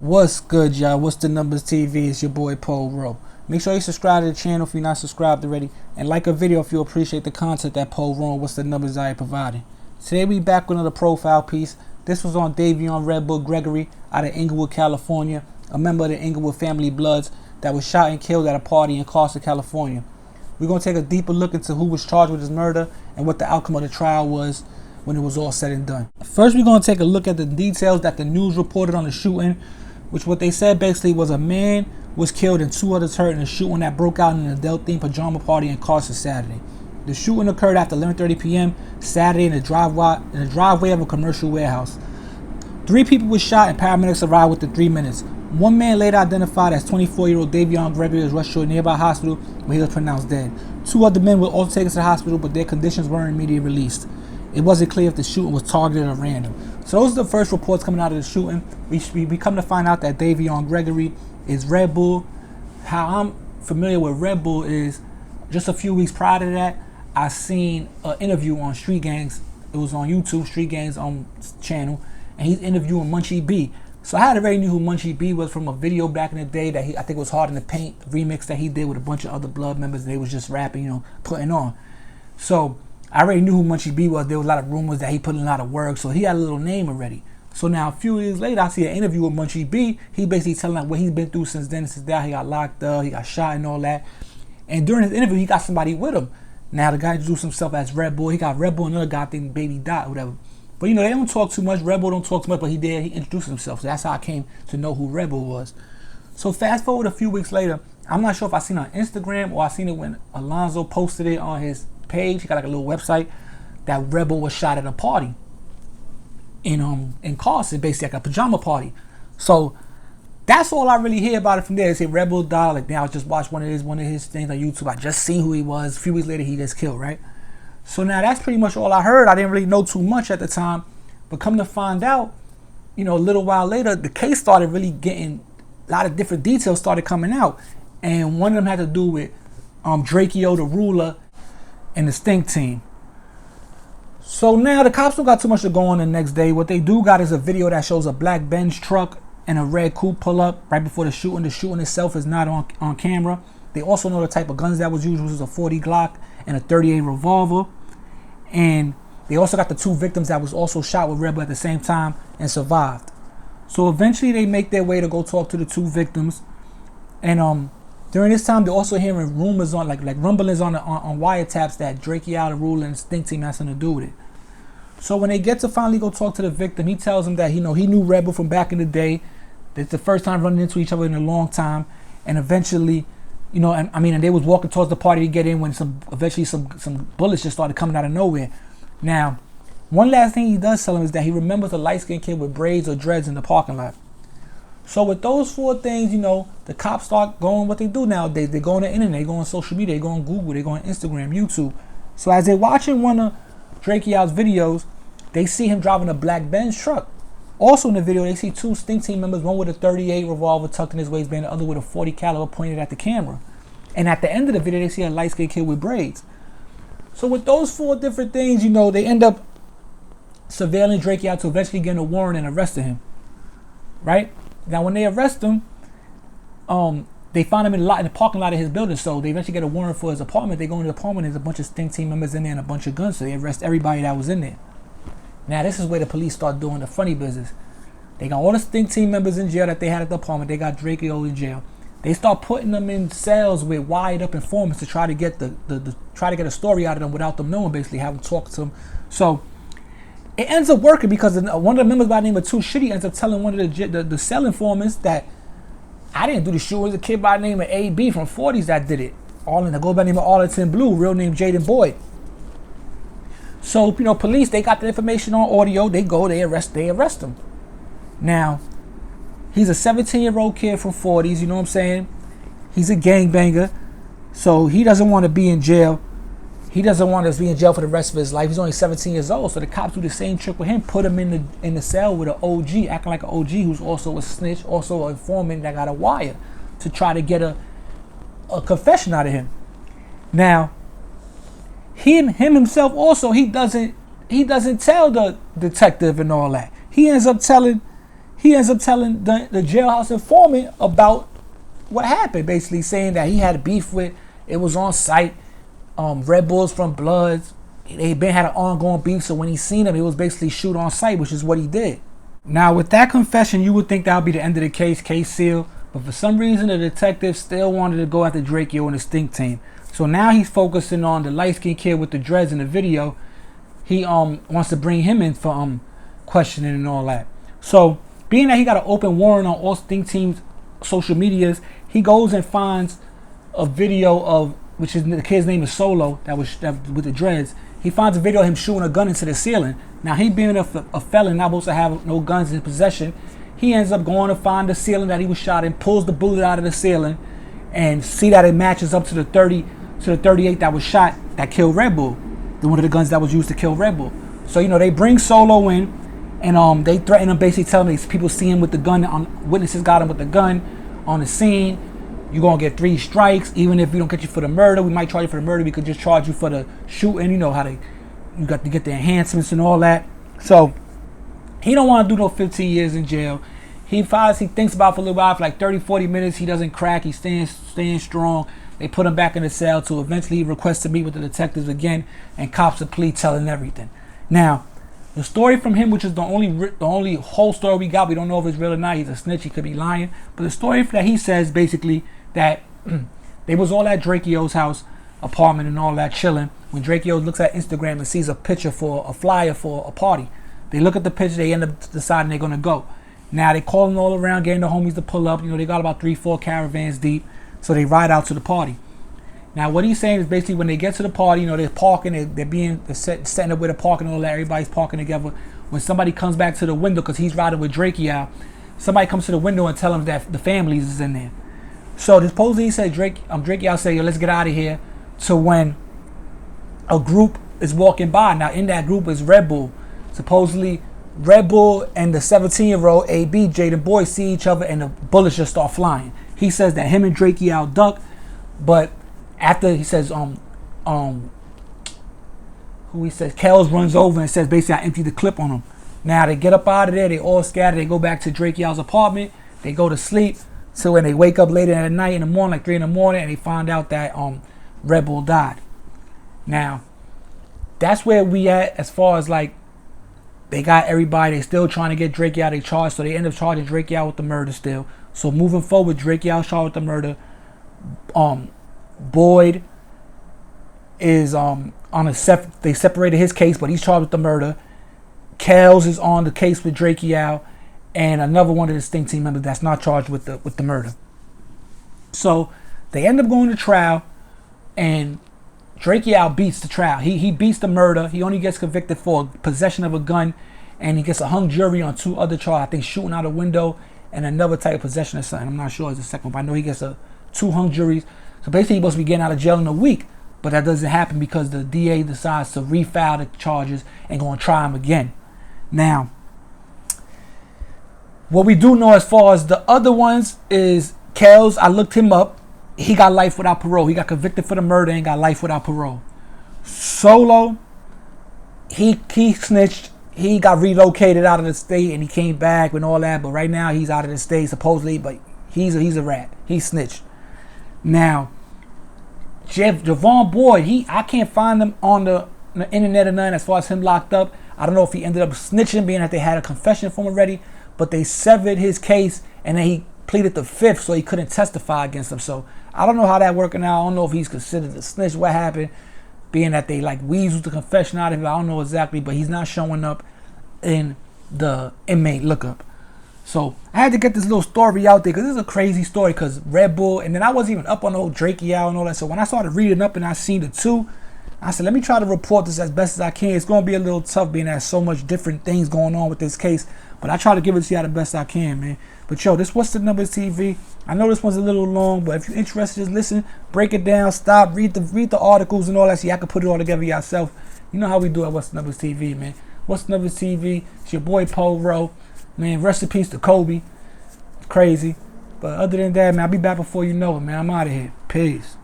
What's good, y'all? What's the numbers TV? It's your boy Paul Rowe. Make sure you subscribe to the channel if you're not subscribed already, and like a video if you appreciate the content that Paul Rowe What's the Numbers I providing. Today we back with another profile piece. This was on Davion Red Bull Gregory out of Inglewood, California, a member of the Inglewood family Bloods that was shot and killed at a party in Carson, California. We're going to take a deeper look into who was charged with his murder and what the outcome of the trial was when it was all said and done. First, we're going to take a look at the details that the news reported on the shooting, which what they said basically was a man was killed and two others hurt in a shooting that broke out in an adult-themed pajama party in Carson Saturday. The shooting occurred after 11:30 p.m. Saturday in the driveway of a commercial warehouse. 3 people were shot and paramedics arrived within 3 minutes. One man later identified as 24-year-old Davion Gregory was rushed to a nearby hospital where he was pronounced dead. 2 other men were also taken to the hospital, but their conditions weren't immediately released. It wasn't clear if the shooting was targeted or random. So those are the first reports coming out of the shooting. We come to find out that Davion Gregory is Red Bull. How I'm familiar with Red Bull is just a few weeks prior to that, I seen an interview on Street Gangs. It was on YouTube, Street Gangs channel, and he's interviewing Munchie B. So I had already knew who Munchie B was from a video back in the day that I think it was Hard in the Paint remix that he did with a bunch of other Blood members. They was just rapping, putting on. So I already knew who Munchie B was. There was a lot of rumors that he put in a lot of work, so he had a little name already. So now a few years later, I see an interview with Munchie B. He basically telling like what he's been through since then. Since that, he got locked up, he got shot and all that. And during his interview, he got somebody with him. Now the guy introduced himself as Red Bull. He got Red Bull and another guy, I think Baby Dot or whatever. But they don't talk too much. Red Bull don't talk too much, but he introduced himself. So that's how I came to know who Red Bull was. So fast forward a few weeks later, I'm not sure if I seen it on Instagram or I seen it when Alonzo posted it on his page. He got like a little website that Red Bull was shot at a party in Carson, basically like a pajama party. So that's all I really hear about it from there. They say Red Bull died. Like now I just watched one of his things on YouTube. I just seen who he was. A few weeks later he just killed, right? So now that's pretty much all I heard. I didn't really know too much at the time, but come to find out, a little while later, the case started really getting a lot of different details started coming out, and one of them had to do with Drakeo, the ruler, and the Stink Team. So now the cops don't got too much to go on the next day. What they do got is a video that shows a black Benz truck and a red coupe pull up right before the shooting. The shooting itself is not on camera. They also know the type of guns that was used, which was a 40 Glock and a 38 revolver. And they also got the 2 victims that was also shot with Red Bull at the same time and survived. So eventually they make their way to go talk to the 2 victims. And during this time they're also hearing rumors on like rumblings on wiretaps that Drakeo, the ruler, and Stink Team has something to do with it. So when they get to finally go talk to the victim, he tells them that he knew Red Bull from back in the day. It's the first time running into each other in a long time, and eventually, and they was walking towards the party to get in when eventually some bullets just started coming out of nowhere. Now, one last thing he does tell him is that he remembers a light-skinned kid with braids or dreads in the parking lot. So with those 4 things, the cops start going what they do nowadays. They go on the internet, they go on social media, they go on Google, they go on Instagram, YouTube. So as they're watching one of Drakeo's videos, they see him driving a black Benz truck. Also in the video, they see 2 Stink Team members, one with a 38 revolver tucked in his waistband, the other with a 40 caliber pointed at the camera. And at the end of the video, they see a light-skinned kid with braids. So with those 4 different things, they end up surveilling Drakeo to eventually get a warrant and arresting him. Right? Now when they arrest him, they find him in the parking lot of his building. So they eventually get a warrant for his apartment. They go into the apartment, there's a bunch of Stink Team members in there and a bunch of guns. So they arrest everybody that was in there. Now this is where the police start doing the funny business. They got all the Stink Team members in jail that they had at the apartment. They got Drakeo in jail. They start putting them in cells with wired up informants to try to get try to get a story out of them without them knowing, basically, have them talk to them. So it ends up working because one of the members by the name of Too Shitty ends up telling one of the cell informants that I didn't do the shooting. It was a kid by the name of AB from 40s that did it. Go by the name of Arlington Blue, real name Jaden Boyd. So, police, they got the information on audio. They go, they arrest him. Now, he's a 17-year-old kid from 40s, you know what I'm saying? He's a gangbanger. So he doesn't want to be in jail. He doesn't want to be in jail for the rest of his life. He's only 17 years old. So the cops do the same trick with him, put him in the cell with an OG, acting like an OG who's also a snitch, also an informant that got a wire to try to get a confession out of him. Now, him himself also, he doesn't tell the detective and all that. He ends up telling he ends up telling the jailhouse informant about what happened, basically saying that he had a beef with, it was on site, Red Bulls from Bloods. They been had an ongoing beef, so when he seen him, it was basically shoot on sight, which is what he did. Now, with that confession, you would think that would be the end of the case sealed, but for some reason, the detective still wanted to go after Drakeo and the stink team. So now he's focusing on the light-skinned kid with the dreads in the video. He wants to bring him in for questioning and all that. So, being that he got an open warrant on all stink team's social medias, he goes and finds a video of, which is the kid's name is Solo, that with the dreads. He finds a video of him shooting a gun into the ceiling. Now, he being a felon, not supposed to have no guns in possession, he ends up going to find the ceiling that he was shot in, pulls the bullet out of the ceiling, and see that it matches up to the 38 that was shot that killed Red Bull, one of the guns that was used to kill Red Bull. So, they bring Solo in, and they threaten him, basically telling these people see him with the gun, witnesses got him with the gun on the scene. You're gonna get 3 strikes. Even if we don't get you for the murder, we might charge you for the murder. We could just charge you for the shooting. You know how you got to get the enhancements and all that. So he don't want to do no 15 years in jail. He thinks about it for a little while, for like 30-40 minutes. He doesn't crack. He's staying strong. They put him back in the cell to eventually he requests to meet with the detectives again and cops a plea telling everything. Now, the story from him, which is the only whole story we got, we don't know if it's real or not. He's a snitch. He could be lying. But the story that he says basically that they was all at Drakeo's house, apartment and all that, chilling. When Drakeo looks at Instagram and sees a picture for a flyer for a party, they look at the picture, they end up deciding they're going to go. Now they calling all around, getting the homies to pull up. They got about 3-4 caravans deep, so they ride out to the party. Now what he's saying is basically when they get to the party, they're parking, they're setting up with a parking and all that, everybody's parking together. When somebody comes back to the window, because he's riding with Drakeo, somebody comes to the window and tell him that the families is in there. So supposedly he said Drakeo say, yo, let's get out of here. So when a group is walking by, now in that group is Red Bull. Supposedly Red Bull and the 17-year-old AB, Jaden Boy, see each other and the bullets just start flying. He says that him and Drakeo duck, but after he says who he says Kels runs over and says basically I emptied the clip on him. Now they get up out of there, they all scatter, they go back to Drakeo's apartment, they go to sleep. So when they wake up later at night in the morning, like 3 in the morning, and they find out that Red Bull died. Now, that's where we at as far as like they got everybody. They still trying to get Drakeo. They charged, so they end up charging Drakeo with the murder still. So moving forward, Drakeo charged with the murder. Boyd is they separated his case, but he's charged with the murder. Kels is on the case with Drakeo, and another one of the stink team members that's not charged with the murder. So they end up going to trial, and Drakeo beats the trial. He beats the murder. He only gets convicted for possession of a gun, and he gets a hung jury on 2 other charges. I think shooting out a window and another type of possession of something. I'm not sure it's the second one, but I know he gets 2 hung juries. So basically he's supposed to be getting out of jail in a week, but that doesn't happen because the DA decides to refile the charges and go and try him again. Now, what we do know as far as the other ones is Kels, I looked him up. He got life without parole. He got convicted for the murder and got life without parole. Solo, he snitched. He got relocated out of the state and he came back and all that. But right now he's out of the state supposedly. But he's a rat. He snitched. Now, Javon Boyd, I can't find him on the internet or nothing as far as him locked up. I don't know if he ended up snitching, being that they had a confession from him already. But they severed his case and then he pleaded the 5th, so he couldn't testify against them. So I don't know how that working out. I don't know if he's considered a snitch. What happened? Being that they like weaseled the confession out of him, I don't know exactly, but he's not showing up in the inmate lookup. So I had to get this little story out there because this is a crazy story. Because Red Bull, and then I wasn't even up on the whole Drakeo and all that. So when I started reading up and I seen the 2, I said, let me try to report this as best as I can. It's going to be a little tough being there's so much different things going on with this case. But I try to give it to you the best I can, man. But yo, this What's the Numbers TV. I know this one's a little long, but if you're interested, just listen, break it down, stop, read the articles and all that. So y'all can put it all together yourself. You know how we do at What's the Numbers TV, man. What's the Numbers TV? It's your boy Paul Rowe. Man, rest in peace to Kobe. Crazy. But other than that, man, I'll be back before you know it, man. I'm out of here. Peace.